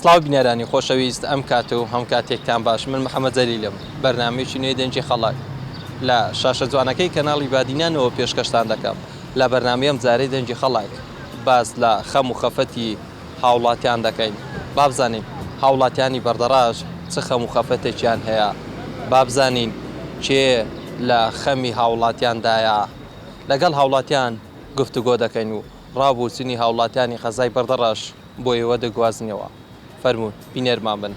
سڵاو بینەرانی خۆشەویست ئەم کات و هەم کاتێکتان باش من محەممەد جەلیلم بەرنامەیەکی نوێی دەنجی خەڵک لە شاشە جوانەکەی کەناڵی بادینانەوە پێشکەشتان دەکەم لە بەرنامەیەم جارەی دەنجی خەڵک باس لە خەم و خەفەتی هاوڵاتیان دەکەین بابزانین هاوڵاتیانی بەردەڕاش چ خەم و خەفەتێکیان هەیە بابزانین کێ لە خەمی هاوڵاتیاندایە لەگەڵ هاوڵاتیان گفتوگۆ دەکەین و ڕابوچنی هاوڵاتیانی خەزای بەردەڕاش بۆ ئێوە دەگوازنەوە فەرموون بینێرمان بن.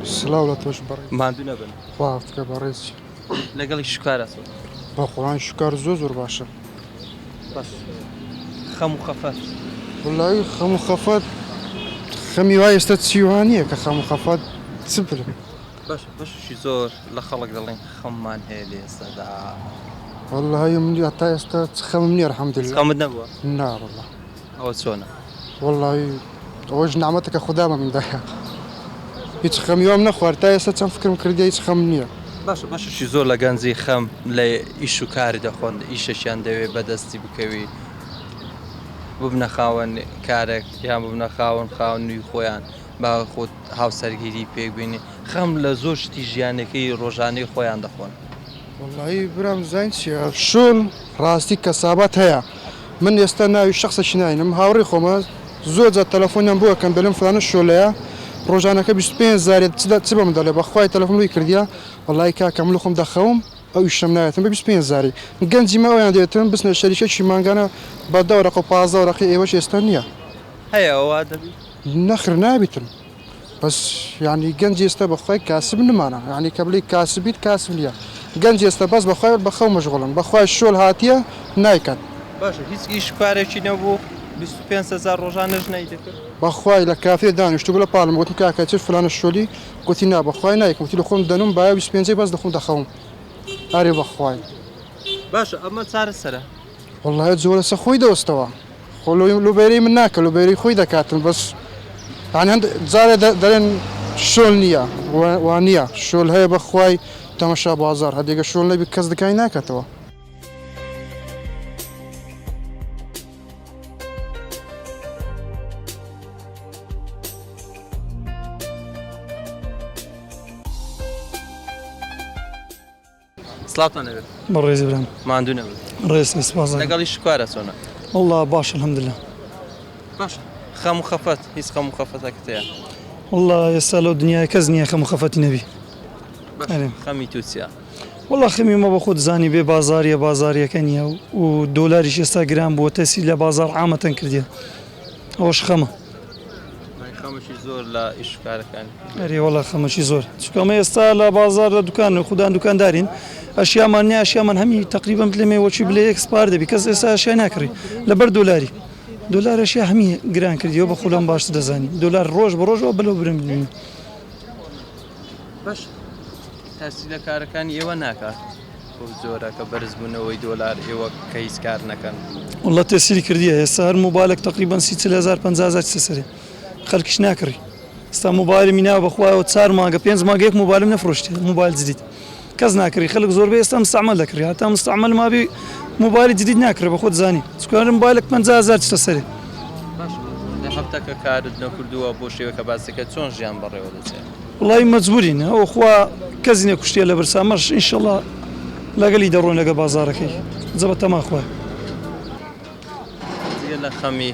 سلااو لە تۆش بڕێ ماندوو نەبن خوافتکە بەڕێزی لەگەڵی شکارە بە قوڵان شکار زۆر باشە خەم و خەفەت وڵایی خەم و خەفەت خەمی وای ئێستا چیوانییە کە خەم و خەفەت چ برم بەشی زۆر لە خەڵک دەڵێن خەممان هەیە لە ئێستادا وەڵڵاهی منی هەتا ئێستا خەمم نییە الحەمدولله خەمت نەبووە نا وەڵڵا ئەوە چۆنە وەڵڵاهی ئەوەش نعمەتە کە خودا بە مندایە هیچ خەمیوام نەخوارد تا ئێستا چەند فکرم کردی هیچ خەم نییە باششی زۆر لە گەنجی خەم لە ئیش و کاری دەخۆن ئیشەشیان دەوێت بەدەستی بکەوی ببنە خاوەن کارێک یان ببنە خاوەن نوی خۆیان با خۆت هاوسەرگیری پێک بینی خەم لە زۆر شتی ژیانەکەی ڕۆژانەی خۆیان دەخۆن وەڵڵاهی برام زین چیە شۆل ڕاستی کەسابەت هەیە من ئێستا ناوی شخصەشی ناینم هاوڕێی خۆمە زۆر جار تەلەفۆنیان بووە کەم دەڵێم فلانە شۆلەیە ڕۆژانەکە 25 زارێت چ بەم دەڵێ بەخوای تەلەفۆن لۆی کردیا وەڵڵای کاکە من لە خۆم دەخەوم ئەو ئیشەم نایەتم بە 25 زاری گەنجی ماوەیان دێتن بستنە شەریکێکی مانگانە بە 10 ورقە و 15 ورقی ئێوەش ئێستا نییە هەیە ئەوە دەبی نەخر نابیتن بەس یعنی گەنجی ئێستا بەخوای کاسب نمانە یعنی کە بڵێ کاسبیت کاسب نییە گەنجی ئێستا بەس بەخوای بەخەو مەشغوڵن بەخوای شۆل هاتیە نایکەن باشە هیچ ئیش کارێکی نەبوو 25,000 ڕۆژانەش نەیدەکرد بەخوای لە کافێ دانیشتو بە پاڵم گوتم کاکە چ فلانە شۆلی گوتی نا بەخوای نایکم وتی لە خۆم دەنوم باە 25 بەس دەخۆم دەخەوم ئارێ بەخوای باشە ئەمە چارە سەرە وەڵڵایە زۆرە سە خۆی دەوەستەوە خۆ لۆبەرەی من ناکە لۆبەری خۆی دەکاتن بەس جارێ دەڵێن شۆل نییە وان نییە شۆل هەیە بەخوای تەمەشا بازار هەدێگە شۆل نەبی کەس دەکای ناکاتەوە سڵاتان نەبێت بەڕێزی برام ماندوو نەبێت ڕێز سپاس لەگەڵی شکارە چۆنە والله باش الحمدلله باش خەم و خەفەت هیچ خەم و خەفەتەکەت هەیە والله ئێستا لەو دنیای کەس نییە خەم و خەفەتی نەبی خەمی تو چییە والله خەمی مە بە خۆت زانی بێ بازاریە بازاریەکە نییە و دۆلاریش ئێستا گران بووە تەسی لە بازار عامەتەن کردیە ئەوەش خەمە خەمشی زۆر لە ئیشکارەکانی ئەرێ والله خەمەشی زۆر چکەمە ئێستا لە بازار لە دوکان خوددان دوکاندارین ئەشیامان نیە ئەشیامان هەمی تقریبا بلێمێ وەچی بلێ ئەکسپار دەبی کەس ئێستا ئەشیا ناکڕی لەبەر دۆلاری دۆلارەشیا هەمی گران کردیەوە بە خۆلام باشتر دەزانی دۆلار ڕۆژ بە ڕۆژەوە بەلەو برم ببینی باش تاسی لە کارەکانی ئێوە ناکات زۆرە کە بەرزبوونەوەی دۆلار ئێوە کە هیچ کار نەکەن والله تێسیری کردیە ئێستا هەر موبایلێک تقریبا 30,000 50,000 سەسەرێ خەڵکیش ناکڕی ئێستا موبایلی میناوە بەخوایەوە 4 مانگە 5 مانگە یەک موبایلم نەفرۆشتێ موبایل جدید کەس ناکڕی خەڵک زۆربەی ئێستا مستعمل دەکڕی هەتا مستعمل مابی موبایلی جدید ناکرێ بە خۆت زانی چکار موبایلێک 50,000 سەسەرێ هەفتەکە کارت نەکردووە بۆ شێوەکە باسەکە چۆن ژیان بەڕێوە دەچێت وڵی مەجبورین ئەوە خوا کەسی نە کوشتێ لە بەرسامەش ئینشەڵا لەگەلی دەڕۆن لەگە بازارەکەی جەبە تەماخوای لە خەمی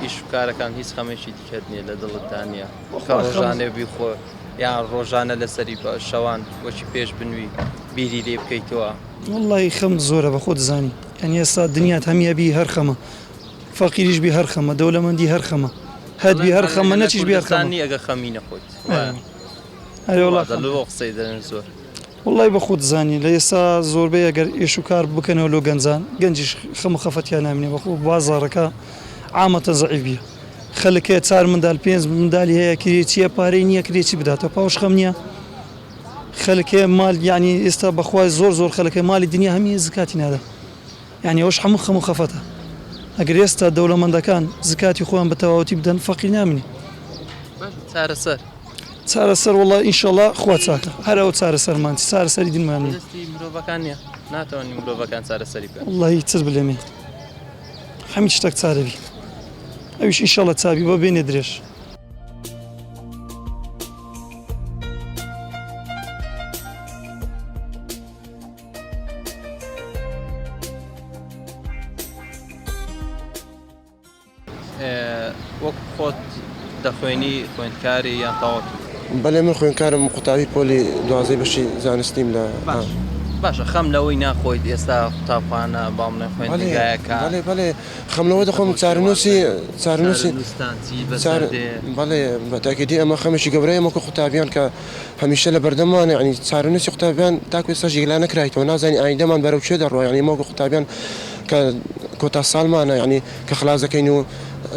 ئیش و کارەکان هیچ خەمێکی دیکەت نییە لە دڵتدا نییە کە ڕۆژانێ بیخۆ یان ڕۆژانە لەسەری بە شەوان وەچی پێش بنووی بیری لێ بکەیتەوە وڵی خەم زۆرە بە خۆت زانی ئەنی ئێستا دنیات هەمیەبی هەر خەمە فەقیریش بی هەر خەمە دەوڵەمەندی هەر خەمە هەدبی هەر خەمە نەچیش بی هەر خەمە ئەگە خەمی نەخۆیت قسەی دەن زۆر وڵی بە خۆت زانی لە ئێستا زۆربەی ئەگەر ئێش و کار بکەنەوە لۆ گەنجان گەنجیش خەم و خەفەتیان نامێنێ بەخۆ بازارەکە عامەتە زەعیفە خەلکەیە 4 منداڵ 5 منداڵی هەیە کرێچیە پارەی نییە کرێکی بداتەوە پاوش خەم نییە خەلکەیە مال یعنی ئێستا بەخوای زۆر خەلکەی مالی دنیا هەمی زکاتی نادا یعنی ئەوش هەموو خەم و خەفەتە ئەگەر ئێستا دەوڵەمەندەکان زکاتی خۆیان بە تەواوەتی بدەن فەقیر نامێنێ چارەسەر چارەسەر وڵا ئینشەڵا خوا چاکە هەرەوە چارەسەرمان چارەسەری دینمان نیە دەستی مرۆڤەکان نیە ناتوانانی مرۆڤەکان چارەسەری بکەن وڵی چر بلێمێ هەمی شتێک چارەبی ئەویش ئینشەڵا چابی بە بێنێ درێژ وەک خۆت دەخوێنی خوێندکاری یان تەواو بەڵێ من خوێندکارم قوتابی پۆلی دوازەی بەشی زانستیم لە باشە خەم لەوەی ناخۆیت ئێستا قوتابخانە باڵێ خوێندگایەکە بەڵێ خەملەوە دەخۆم چارنووسی بەڵێ بەتاکیدی ئەمە خەمێکی گەورەیە ئەمەکە قوتابیان کە هەمیشە لە بەردەمانە ینی چارنووسی قوتابیان تاکو ئێستا ژیگلا نەکرایتەوە نازانی ئایندەمان بەرەو چێ دەڕۆ ینی ئەمەکە قوتابیان کە کۆتا ساڵمانە ینی کە خلاص دەکەین و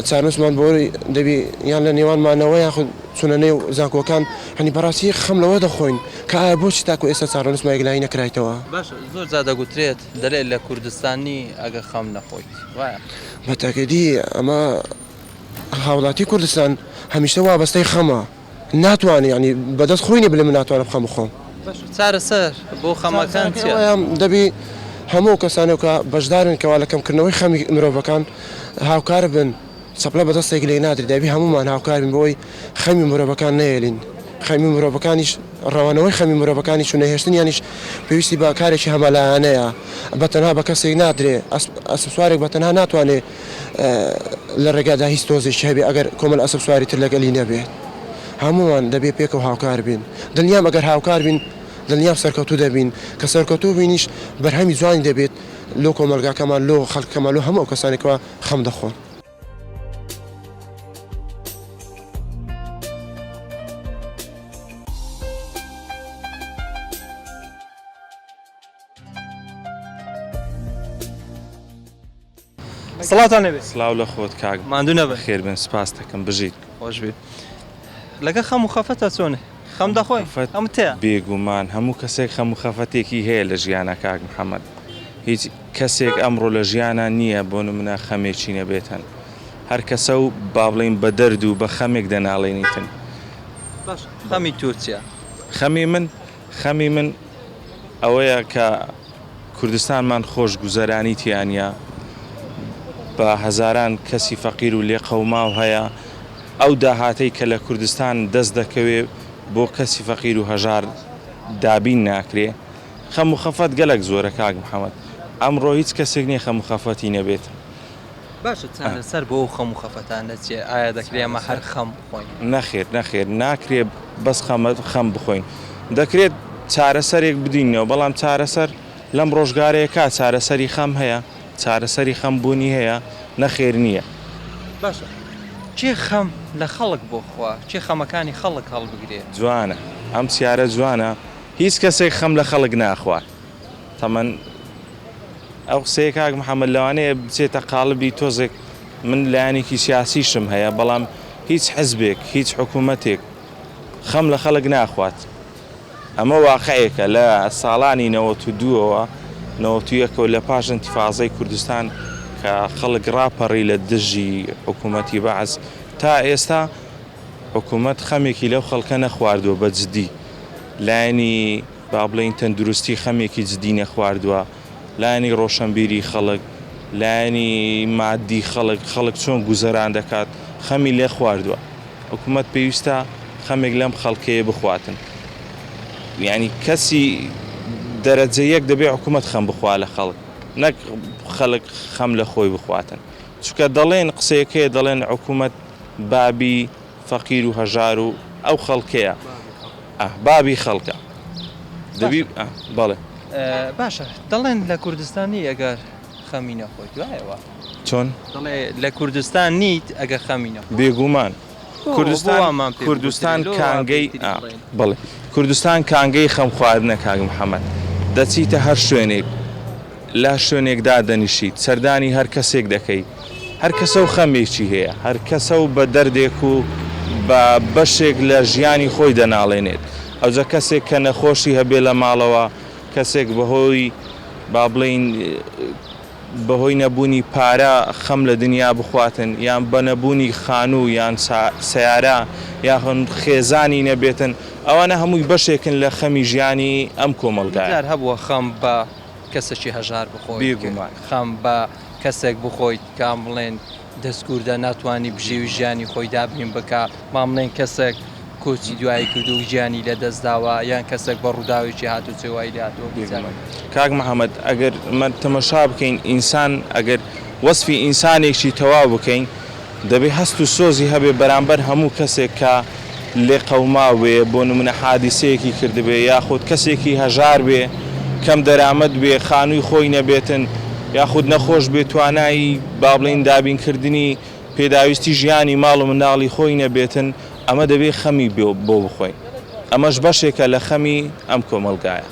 چارنووسمان بۆی دەبی یان لە نێوانمانەوە یاخود چونە نێو زانکۆکان هەنی بەڕاستی خەم لەوە دەخۆین کە ئایا بۆچی تاکو ئێستا چارنووسمان یەکلایی نەکرایتەوە باش زۆر جا دەگوترێت دەلێت لە کوردستانی ئەگە خەم نەخۆیت وایە بەتاکیدی ئەمە هاوڵاتی کوردستان هەمیشە وابەستەی خەمە ناتوانێت ینی بەدەست خۆینی بڵێ من ناتوانم خەم بخۆم چارەسەر بۆ خەمەکان چیە؟ دەبی هەموو کەسانێک کە بەشدارن کەوا لە کەمکردنەوەی خەمی مرۆڤەکان هاوکار بن چەپلە بەدەستێک لێ نادرێت دەبی هەمومان هاوکار بن بۆی خەمی مرۆڤەکان نەهێلین خەمی مرۆڤەکانیش ڕەوانەوەی خەمی مرۆڤەکانیش و نەهێشتن یانیش پێویستی بە کارێکی هەمەلایانەیە بەتەنها بە کەسێک نادرێ ئەسپ سوارێک بەتەنها ناتوانێت لە ڕێگادا هیچ تۆزێکی هەبێ ئەگەر کۆمەل ئەسپ سواری تر لەگەلی نەبێت هەمومان دەبێت پێکەوە هاوکار بین دڵنیام ئەگەر هاوکار بین دڵنیام سەرکەوتوو دەبین کە سەرکەوتوو بینیش بەرهەمی جوانی دەبێت لۆ کۆمەلگاکەمان لۆ خەڵکەمان لۆ هەموو کەسانێکەوە خەم دەخۆن سڵاتان نەبێت سلااو لە خۆت کاک ماندوو نەبێ خێر بن سپاس دەکەم بژیت خۆش بێت لەگە خەم و خەفەتە چۆنێ خەم دەخۆی ئەم تەیە بێگومان هەموو کەسێک خەم و خەفەتێکی هەیە لە ژیانە کاک محەممەد هیچ کەسێک ئەمڕۆ لە ژیانە نییە بۆ نمونە خەمێکی نەبێتن هەر کەسە و با بڵین بە دەرد و بە خەمێک دەناڵێنیتن باش خەمی تورکیا خەمی من ئەوەیە کە کوردستانمان خۆش گوزەرانی تیانە بە هەزاران کەسی فەقیر و لێ قەوماو هەیە ئەو داهاتەی کە لە کوردستان دەست دەکەوێت بۆ کەسی فەقیر و هەژار دابین ناکرێ خەم و خەفەت گەلک زۆرە کاک محەممەد ئەمڕۆ هیچ کەسێک نییە خەم و خەفەتی نەبێت باشە چارەسەر بۆ خەم و خەفەتانە چێ ئایا دەکرێت ئەمە هەر خەم بخۆین نەخێر ناکرێت بەس خەم بخۆین دەکرێت چارەسەرێک بدینەوە بەڵام چارەسەر لەم ڕۆژگارەیەکە چارەسەری خەم هەیە چارەسەری خەمبوونی هەیە نەخێر نییە باشە چێ خەم لە خەڵک بۆ خوا چێ خەمەکانی خەڵک هەڵبگرێت جوانە ئەم سیارە جوانە هیچ کەسێک خەم لە خەڵک ناخوات تەمەەن ئەو قسەیە کاک محەممەد لەوانەیە بچێتە قاڵبی تۆزێک من لایەنێکی سیاسیشم هەیە بەڵام هیچ حزبێک هیچ حکوومەتێک خەم لە خەڵک ناخوات ئەمە واقعەیەکە لە ساڵانی 92ەوە 91ەوە لە پاش ئینتیفاضەی کوردستان کە خەڵک ڕاپەڕی لە دژی حکوومەتی بەعز تا ئێستا حکوومەت خەمێکی لەو خەڵکە نەخواردووە بە جددی لایەنی با بڵین تەندروستی خەمێکی جددی نەخواردووە لایەنی ڕۆشنبیری خەڵک لایەنی مادی خەڵک چۆن گوزەران دەکات خەمی لێ خواردووە حکوومەت پێویستە خەمێک لەم خەڵکەیە بخواتن یعنی کەسی دەرەجە یەک دەبێ حکوومەت خەم بخوا لە خەڵک نەک خەڵک خەم لە خۆی بخواتن چونکە دەڵێن قسەیەکەیە دەڵێن حکوومەت بابی فەقیر و هەژار و ئەو خەڵکەیە بابی خەڵکە دەبی بەڵێ باشە دەڵێن لە کوردستانی ئەگەر خەمی نەخۆیت وایەوە چۆن دەڵێ لە کوردستان نیت ئەگە خەمی نەخۆیت بێگومان کوردستان کانگەی بڵێ کوردستان کانگەی خەم خواردنە کاک محەممەد دەچیتە هەر شوێنێک لا شوێنێکدا دەنیشیت سەردانی هەر کەسێک دەکەیت هەر کەسە و خەمێکی هەیە هەر کەسە و بە دەردێک و بە بەشێک لە ژیانی خۆی دەناڵێنێت ئەوجە کەسێک کە نەخۆشی هەبێ لە ماڵەوە کەسێک بەهۆی با بڵین بەهۆی نەبوونی پارە خەم لە دنیا بخواتن یان بە نەبوونی خانوو یان سیارە یاخۆن خێزانی نەبێتن ئەوانە هەمووی بەشێکن لە خەمی ژیانی ئەم کۆمەلگایە. هەبووە خەم بە کەسێکی هەژار بخۆی بێگومان خەم بە کەسێک بخۆیت کام بڵێن دەستگوردە ناتوانانی بژێوی ژیانی خۆی دابین بکە مام بڵێن کەسێک کۆچی دوایی کرد و گیانی لە دەستداوە یان کەسێک بە ڕووداوێکی هاتو چێوای هاتووە. کاک محەممەد ئەگەر تەمەشا بکەین ئینسان ئەگەر وەسفی ئینسانێکی تەواو بکەین دەبێت هەست و سۆزی هەبێ بەرامبەر هەموو کەسێک کە لێ قەوماوێ بۆ نمونە حادیسەیەکی کردبێ یاخود کەسێکی هەژار بێ کەم دەرامەت بێ خانووی خۆی نەبێتن یاخود نەخۆش بێ توانایی با بڵێن دابینکردنی پێداویستی ژیانی ماڵ و منداڵی خۆی نەبێتن ئەمە دەبێت خەمی بۆ بخۆین ئەمەش بەشێکە لە خەمی ئەم کۆمەلگایە.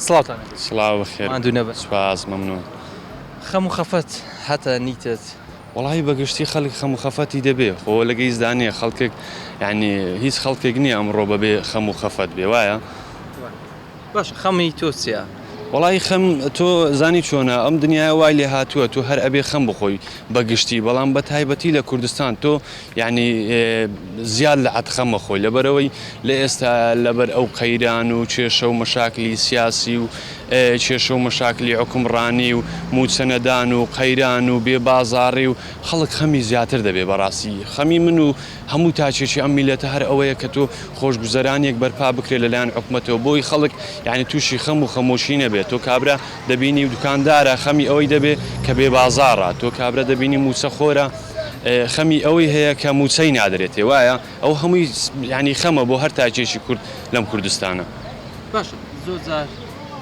سڵاتان سڵاو بەخێر ماندوو نەبە سوپاس مەمنون. خەم و خەفەت هەتە نیتت وڵی بەگشتی خەڵک خەم و خەفەتی دەبێ خۆ لەگەی زدانەیە خەڵکێک یعنی هیچ خەڵکێک نییە ئەمڕۆ بەبێ خەم و خەفەت بێ وایە باش خەمی تۆ چیە؟ وڵی خەم تۆ زانی چۆنە ئەم دنیای وای لێ هاتووە تۆ هەر ئەبێ خەم بخۆی بەگشتی بەڵام بە تایبەتی لە کوردستان تۆ یعنی زیاد لە عەت خەمە خۆی لەبەرەوەی لە ئێستا لەبەر ئەو قەیران و کێشە و مەشاکلی سیاسی و کێشە و مەشاکلی حکومڕانی و موچەنەدان و قەیران و بێبازاڕی و خەڵک خەمی زیاتر دەبێ بەڕاستی خەمی من و هەموو تاچێکی ئەم میلەتە هەر ئەوەیە کە تۆ خۆشگوزەرانێک بەرپا بکرێت لەلایەن حکومەتەوە بۆی خەڵک یعنی تووشی خەم و خەمۆشی نەبێت تۆ کابرا دەبینی دوکاندارە خەمی ئەوەی دەبێت کە بێبازاڕە تۆ کابرا دەبینی موچەخۆرە خەمی ئەوەی هەیە کە موچەی نادرێتێ وایە ئەو هەمووی ینی خەمە بۆ هەر تاچێکی کورد لەم کوردستانە. باش زۆر جار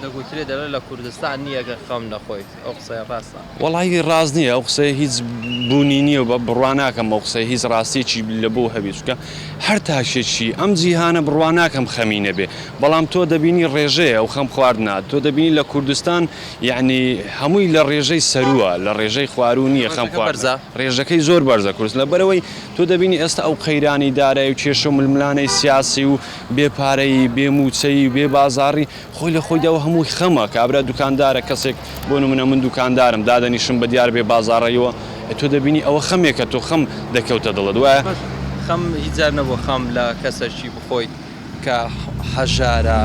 دەگوترێت دەڵێ لە کوردستان نییە کە خەم نەخۆیت ئەو قسەیە ڕاستە؟ وەڵی ڕاز نییە ئەو قسەیە هیچ بوونی نییە و بە بڕواناکەم ئەو قسەی هیچ ڕاستێکی لە بۆ هەبێت چکە هەر تاشێکی ئەم جیهانە بڕواناکەم خەمی نەبێ بەڵام تۆ دەبینی ڕێژەیە ئەو خەم خواردنات تۆ دەبینی لە کوردستان یعنی هەمووی لە ڕێژەی سەرووە لە ڕێژەی خوارو نییە خەم خواردە ڕێژەکەی زۆر بەرزە کورس لە بەرەوەی تۆ دەبینی ئێستا ئەو قەیرانی دارایی و کێشە و ململانەی سیاسی و بێپارەی بێموچەی بێبازاڕی خۆی لە خۆیداوە هەمووی خەمە کابرا دوکاندارە کەسێک بۆ نمونە من دوکاندارم دادەنیشم بە دیار بێ بازاڕەیەوە تۆ دەبینی ئەوە خەمێکە تۆ خەم دەکەوتە دڵت وایە خەم هیچجار نەبوو خەم لە کەسێکی بخۆیت کە هەژارە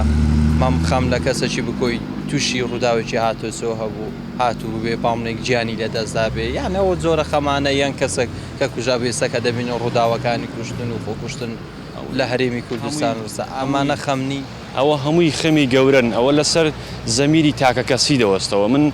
مام خەم لە کەسێکی بکۆیت تووشی ڕووداوێکی هاتوچۆ هەبوو هاتوو بێ پامنێک گیانی لە دەستدا بێ یانەوە جۆرە خەمانە یان کەسێک کە کوژا بێسەکە دەبینە ڕووداوەکانی کوشتن و خۆکوشتن لە هەرێمی کوردستان وسە ئەمانە خەمنی ئەوە هەمووی خەمی گەورن ئەوە لەسەر زەمیری تاکە کەسی دەوەستەوە من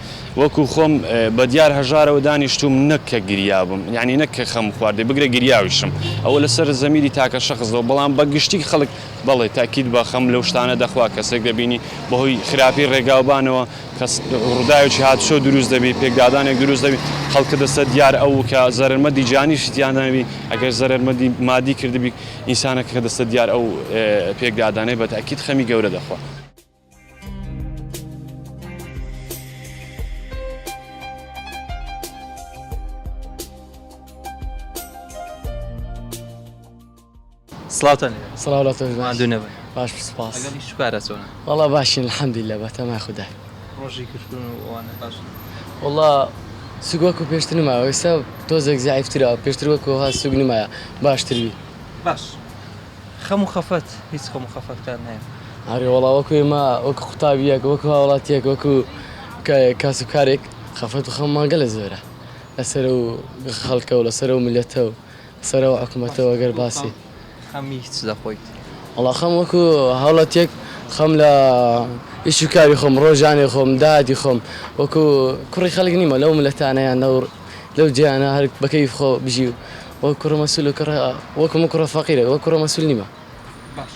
وەکو خۆم بە دیار هەژارەوە دانیشتوم نەکە گریابم یعنی نەکە خەم خواردێ بگرە گریاویشم ئەوە لەسەر زەمیری تاکە شەخصەوە بەڵام بە گشتی خەڵک بەڵێ تاکید بە خەم لەو شتانە دەخوا کەسێک دەبینی بەهۆی خراپی ڕێگاوبانەوە کەس ڕووداوێکی هاتشۆ دروست دەبێت پێکدادانێک دروست دەبێت خەڵکە دەسە دیار ئەو کە زەرمەدی جانیشتیان دەبی ئەگەر زەرمەدی مادی کردبی ئینسانەکە کە دەسە دیار ئەو پێکدادانەی بە تاکید خەمی گەورە دەخوا. سڵاتان سڵاو ماندوو نەبە باش سپاس ئەگەری شوکارە چۆنە وەڵا باشین الحەمدولیلا بە تەمای خودای ڕۆژی کردن و ئەوانە باش وەڵا سوگ وەکو پێشتر نمایە ئێستا تۆزێک زیعیفترەوە پێشتر وەکو ها سوگ نمایە باشتروی باش خەم و خەفەت هیچ خەم و خەفەتتان هەیە هەرێ وەڵا وەکو ئێمە وەکو قوتابیەک وەکو هاوڵاتیەک وەکو کاسوکارێک خەفەت و خەممانگە لە زۆرە لەسەر و خەڵکە و لەسەر و ملەتە و لەسەرەوە حکوومەتەوە ئەگەر باسی خەمی هیچ دەخۆیت وەڵا خەم وەکو هاوڵاتیەک خەم لە ئیش و کاری خۆم ڕۆژانێ خۆم دادی خۆم وەکو کوڕی خەڵک نیمە لەو ملەتانەیان لەو جیانە هەر بەکەیف خۆ بژی و وەکو کوڕە مەسوول و وەکو من کوڕە فەقیرە وەکو کوڕە مەسوول نیمە باش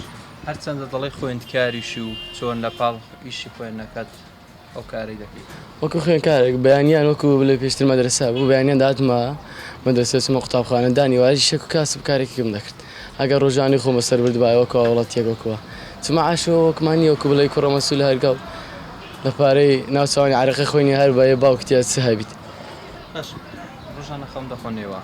هەرچەندە دەڵێ خوێندکاریشی و چۆن لە پاڵ ئیشی خوێندنەکەت ئەو کاری دەکەیت وەکو خوێندکارێک بەیانیان وەکو لە پێشتر مەدرسە بوو بەیانیان داتمە مەدرسە چمە قوتابخانە دانیواری شەک و کاسب کارێکیم دەکرد ئەگەر ڕۆژانی خۆمە سەر بردبایە وەکو هاوڵاتیەک وەکووە چما عاشەوە وەکمانی وەکو بڵێ کوڕە مەسوول هەرگا و لە پارەی ناوچوانی عەرەقی خۆینی هەر بەیە باوکتیات چ هەبیت باش ڕۆژانە خەم دەخۆنێەوە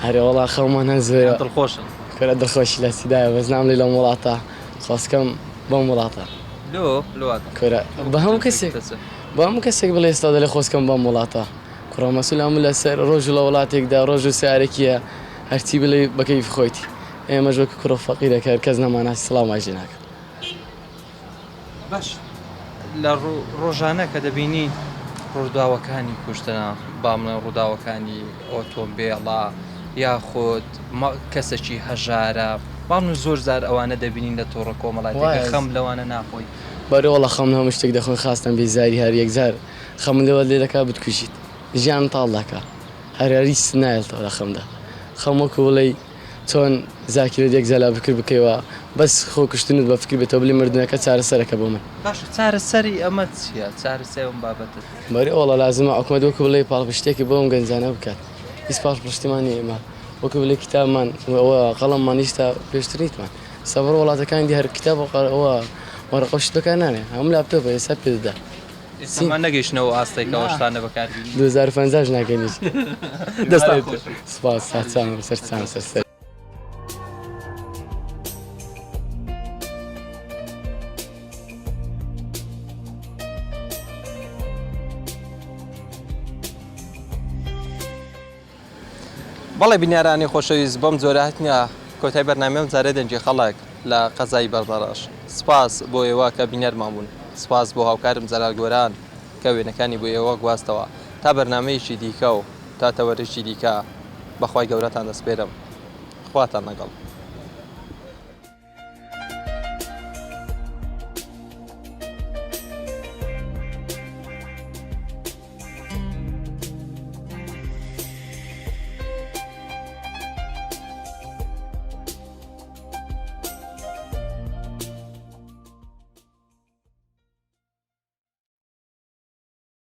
هەرێ وڵا خەڵمان هەزوێ دڵخۆشن کورە دڵخۆشی لە سیدایە بەس نام لێ لە وڵاتە خۆستکەم بەم وڵاتە کورە بە هەموو کەسێک بە هەموو کەسێک بڵێ ئێستا دەڵێ خۆستکەم بەم وڵاتە کوڕە مەسوول هەموو لە سەر ڕۆژ لە وڵاتێکدا ڕۆژ و سیارێکیە هەرچی بڵێ بەکەیف خۆیتی ئێمەش وەکو کوڕە فەقیرەکە کەس نەماناسی سڵام ئاژێ ناکەن باش لە ڕۆژانە کە دەبینی ڕووداوەکانی کوشتنە بامنە ڕووداوەکانی ئۆتۆمبێڵە یاخود کەسێکی هەژارە باڵ زۆر زار ئەوانە دەبینین لە تۆڕە کۆمەڵایەتێکە خەم لەوانە ناخۆی بەرەوەڵە خەم هەموو شتێک دەخۆی خاستن بێزاری هەر یەکجار خەم لێوە لێ دەکا بتکوژیت ژیان تاڵ دەکا هەراری نایڵتەوە لە خەمدا خەم وەکو وڵی چۆن زاکرێت یەکجار بکر بکەیەوە بەس خۆ کوشتنت بە فکر بێتەوە بڵێ مردنەکە چارەسەرەکە بۆ من باش چارەسەری ئەمە چییە چارەسەرم بابەتت بەرەوەڵە لازمە حکومەت وەکو بڵێ پاڵپشتێکی بۆم گەنجانە بکات هیچ پاڵپشتیمانی ئێمە وەکو بڵێ کتابمان ئەوە قەڵەممان هیچتا پێشتر نیتمان سەبەر وڵاتەکانی دی هەر کتاب ئەوە وەرەقە شتەکان نانێ هەموو لاپتۆپە ئێستا پێ دەدا ئێستامان نەگەیشتنەوە ئاستێکەوە شتانە بەکاربیین 2050 ناکەنیش دەستان سپاس ساچان سەرچان سەر بەڵێ بینیارانی خۆشەویست بەم جۆرەهاتنە کۆتای بەرنامەم جارێ دەنجی خەڵک لە قەزای بەردەڕەش سپاس بۆ ئێوە کە بینەرمان بوون سپاس بۆ هاوکارم جەلال گۆران کە وێنەکانی بۆ ئێوە گواستەوە تا بەرنامەیەکی دیکە و تا تەوەرێکی دیکە بەخوای گەورەتان دەسپێرم خواتان لەگەڵ